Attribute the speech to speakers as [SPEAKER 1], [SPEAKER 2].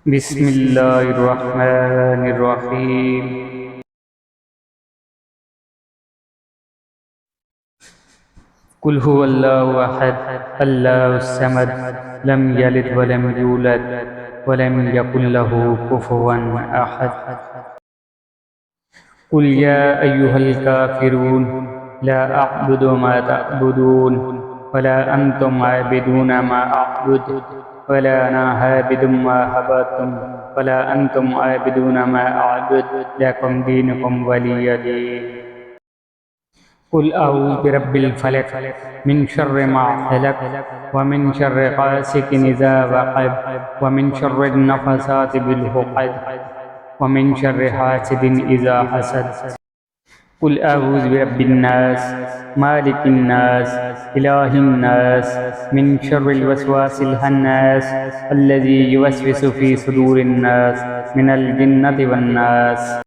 [SPEAKER 1] بسم الله الرحمن الرحيم. قل هو الله أحد الله الصمد لم يلد ولم يولد ولم يكن له كفوا أحد. قل يا أيها الكافرون لا أعبد ما تعبدون ولا أنتم عابدون ما أعبد ولا أنا عابد ما عبدتم ولا أنتم عابدون ما أعبد لكم دينكم ولي دين. قل أعوذ برب الفلق من شر ما خلق ومن شر غاسق إذا وقب ومن شر النفثات بالعقد ومن شر حاسد إذا حسد. قل أعوذ برب الناس مالك الناس إله الناس من شر الوسواس الخناس الذي يوسوس في صدور الناس من الجنة والناس.